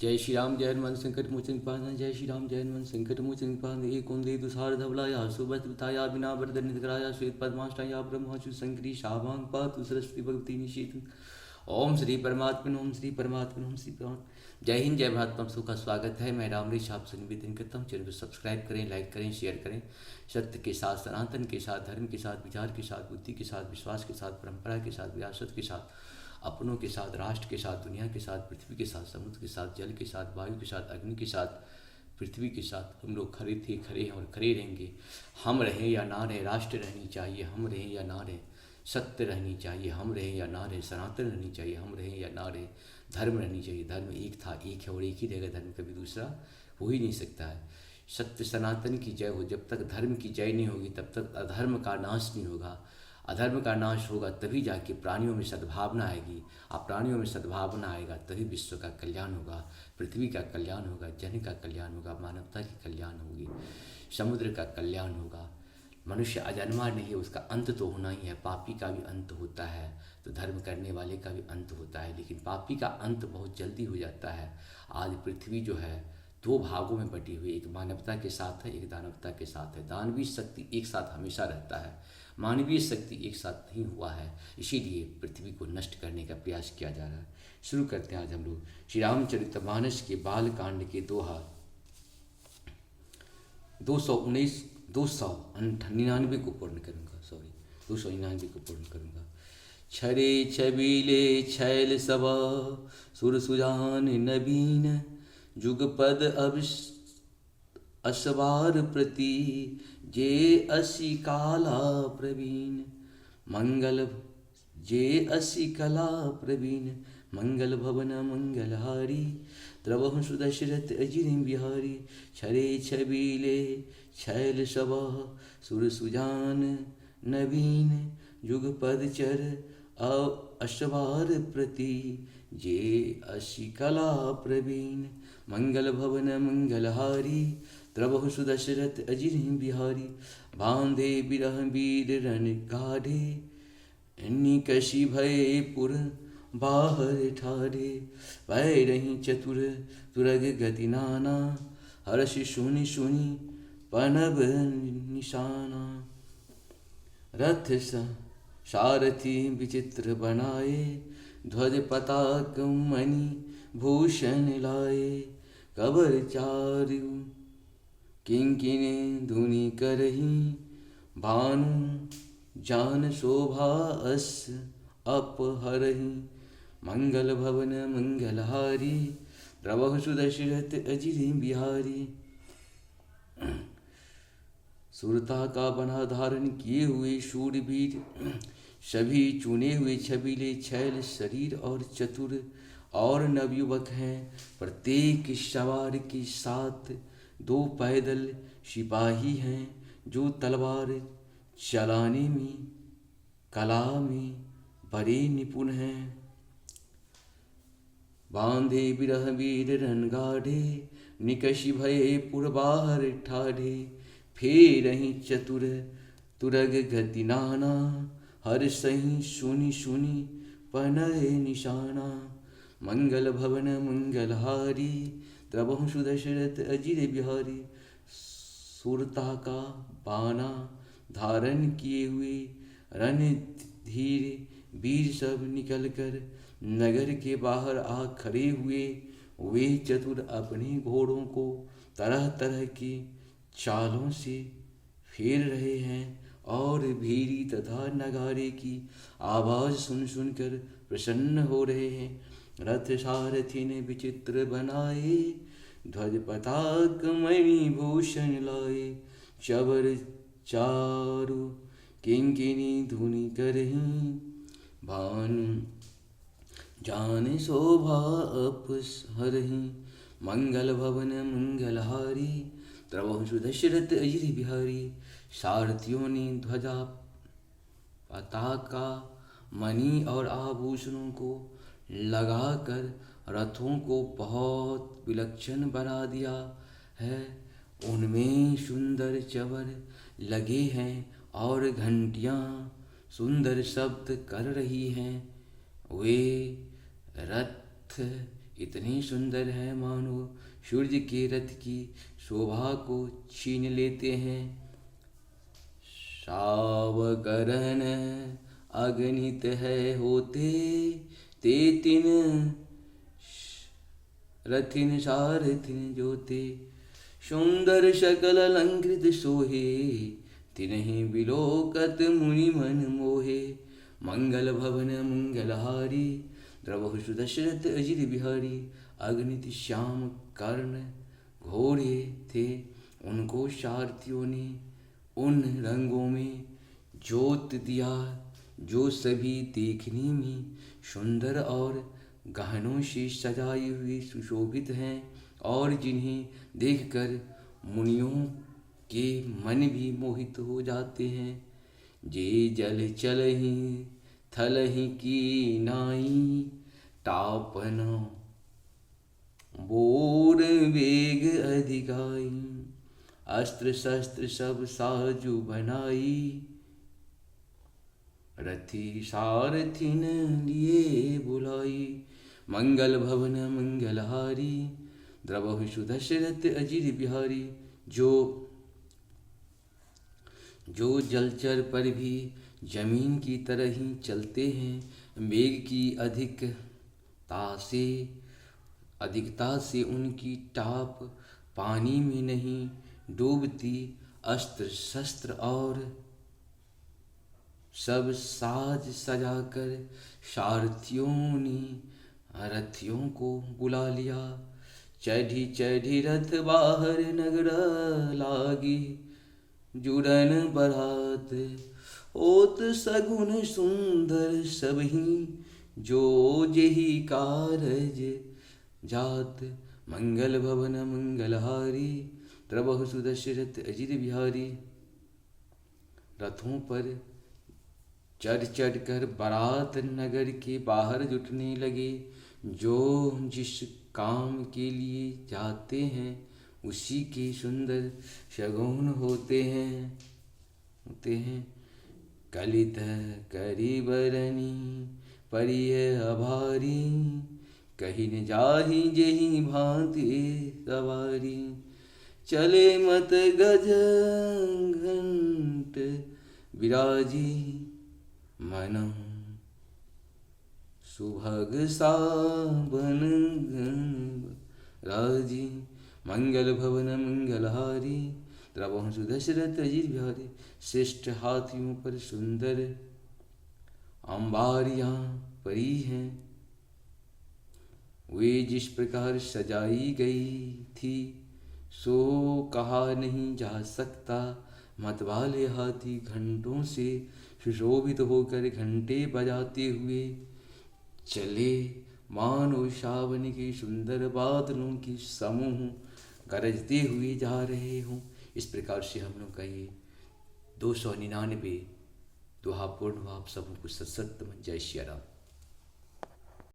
जय श्री राम जय हनुमान संकट मोचन पावन। जय श्री राम जय हनुमान संकट मोचन पावन। एक ओंदे दुसार धवलाया सुबत बताया बिना वर्धन नितराया श्वेत पद्माष्टाया ब्रह्माचु संकरी शाभांग पातु सरस्वती भगवती निषेध। ओम श्री परमात्मन ओम श्री परमात्मन ओम श्री परमात्मा। जय हिंद जय भारत। हम सबका स्वागत है। मैं रामरेश आपसे निवेदन करता हूँ, चैनल को सब्सक्राइब करें, लाइक करें, शेयर करें। सत्य के साथ, सनातन के साथ, धर्म के साथ, विचार के साथ, बुद्धि के साथ, विश्वास के साथ, परंपरा के साथ, विरासत के साथ, अपनों के साथ, राष्ट्र के साथ, दुनिया के साथ, पृथ्वी के साथ, समुद्र के साथ, जल के साथ, वायु के साथ, अग्नि के साथ, पृथ्वी के साथ हम लोग खड़े थे, खड़े हैं और खड़े रहेंगे। हम रहें या ना रहें, राष्ट्र रहनी चाहिए, हम रहें या ना रहें, सत्य रहनी चाहिए, हम रहें या ना रहें, सनातन रहनी चाहिए, हम रहें या ना रहें, धर्म रहनी चाहिए। धर्म एक था, एक है और एक ही रहेगा। धर्म कभी दूसरा हो ही नहीं सकता है। सत्य सनातन की जय हो। जब तक धर्म की जय नहीं होगी तब तक अधर्म का नाश नहीं होगा। अधर्म का नाश होगा तभी जाके प्राणियों में सद्भावना आएगी। अब प्राणियों में सद्भावना आएगा तभी विश्व का कल्याण होगा, पृथ्वी का कल्याण होगा, जन का कल्याण होगा, मानवता की कल्याण होगी, समुद्र का कल्याण होगा। मनुष्य अजन्मा नहीं है, उसका अंत तो होना ही है। पापी का भी अंत होता है तो धर्म करने वाले का भी अंत होता है, लेकिन पापी का अंत बहुत जल्दी हो जाता है। आज पृथ्वी जो है दो भागों में बटी हुई, एक मानवता के साथ है, एक दानवता के साथ है। दानवीय शक्ति एक साथ हमेशा रहता है, मानवीय शक्ति एक साथ नहीं हुआ है, इसीलिए पृथ्वी को नष्ट करने का प्रयास किया जा रहा है। शुरू करते हैं आज हम लोग श्री रामचरितमानस के बाल कांड के दोहा 299 को पूर्ण करूँगा। 299 को पूर्ण करूँगा। छरे छबीले छैल सबा सुर सुजान नवीन, जुगपद असवार प्रति जे असी काला प्रवीण। मंगल जे असी कला प्रवीण, मंगल भवन मंगलहारी, द्रवहु सुदशरथ अजिर बिहारी। छरे छबीले छैल सबा सुर सुजान नवीन, जुगपद चर अश्वार प्रति जे असी कला प्रवीण। मंगल भवन मंगलहारी, द्रवहु सुदशरथ अजिर बिहारी। बांधे बिरह वीर रण गाढ़े, निकषि भय पुर बाहर ठाढ़े। पैरहि चतुर तुरग गति नाना, हर्ष सुनि सुनि पनब निशाना। रथ सारथी विचित्र बनाए, ध्वज पताक मणि भूषण लाए। कबर चारु किंकिने धुनि करही, भानु जान शोभा अस अपहरही। मंगल भवन मंगलहारी, द्रवहु सुदशरथ अजिर बिहारी। सुरता का बना धारण किए हुए शूरवीर, सभी चुने हुए छबीले छैल शरीर और चतुर और नवयुवक हैं। प्रत्येक सवार के साथ 2 पैदल सिपाही हैं, जो तलवार चलाने में कला में बड़े निपुण हैं। बांधे बिरह वीर रण गाढ़े, निकषि भय पुर बाहर ठाढ़े। फेरहि चतुर तुरग गति नाना, हर्षहि सुनि सुनि पनय निशाना। मंगल भवन मंगलहारी, द्रवहु सुदशरथ अजिर बिहारी। सुरता का बाना धारण किए हुए रणधीर वीर सब निकलकर नगर के बाहर आ खड़े हुए। वे चतुर अपने घोड़ों को तरह तरह की चालों से फेर रहे हैं और भीरी तथा नगारे की आवाज सुन सुनकर प्रसन्न हो रहे हैं। रथ सारथी ने विचित्र बनाए, ध्वज पताक मणि भूषण लाए। चबर चारु किंकिनी धुनि करही, भानु जान शोभा अपहरही। मंगल भवन मंगलहारी, द्रवहु सुदशरथ अजिर बिहारी। सारथियों ने ध्वजा पताका मणि और आभूषणों को लगाकर रथों को बहुत विलक्षण बना दिया है। उनमें सुंदर चवर लगे हैं और घंटियां सुंदर शब्द कर रही हैं। वे रथ इतने सुंदर है मानो सूर्य के रथ की शोभा को छीन लेते हैं। सावकरन अगणित है होते, ते तिन रथिन सारथिन जोते। सुंदर सकल अलंकृत सोहे, तिन्हि बिलोकत मुनि मन मोहे। मंगल भवन मंगलहारी, द्रवहु सुदशरथ अजित बिहारी। अगणित श्याम कर्ण घोड़े थे, उनको सारथियों ने उन रंगों में जोत दिया जो सभी देखने में सुंदर और गहनों से सजाए हुए सुशोभित हैं, और जिन्हें देखकर मुनियों के मन भी मोहित हो जाते हैं। जे जल चलहि थलहि की नाई, तापन बोर वेग अधिकाई। अस्त्र शस्त्र सब साजु बनाई, रथी सारथिन लिए बुलाई। मंगल भवन मंगलहारी, द्रवहु सुदशरथ अजित बिहारी। जो जलचर पर भी जमीन की तरह ही चलते हैं, मेघ की अधिकता से उनकी टाप पानी में नहीं डूबती। अस्त्र शस्त्र और सब साज सजाकर सारथियों ने रथियों को बुला लिया। चढ़ी चढ़ी रथ बाहर नगर लागी, जुड़न बरात होत सगुन सुंदर सबही। जो जेहि कारज जात, मंगल भवन मंगलहारी। द्रवहु सुदशरथ अजित बिहारी। रथों पर चढ़ चढ़ कर बारात नगर के बाहर जुटने लगे। जो जिस काम के लिए जाते हैं, उसी के सुंदर शगुन होते हैं। कलित करी बरनी परिय अभारी, कहीं न जाहि जेहि भांति सवारी। चले मत गज घंट विराजी, मन सुभग साबन राजी। मंगल भवन मंगलहारी, द्रवहु सुदशरथ अजित बिहारी। श्रेष्ठ हाथियों पर सुंदर अंबारियां परी हैं, वे जिस प्रकार सजाई गई थी सो कहा नहीं जा सकता। मतवाले हाथी घंटों से सुशोभित होकर घंटे बजाते हुए चले, मानो सावन के सुंदर बादलों की समूह गरजते हुए जा रहे हों। इस प्रकार से हम लोग का ये 299 दोहा पूर्ण हुआ। आप सबको सत्सत जय श्री राम।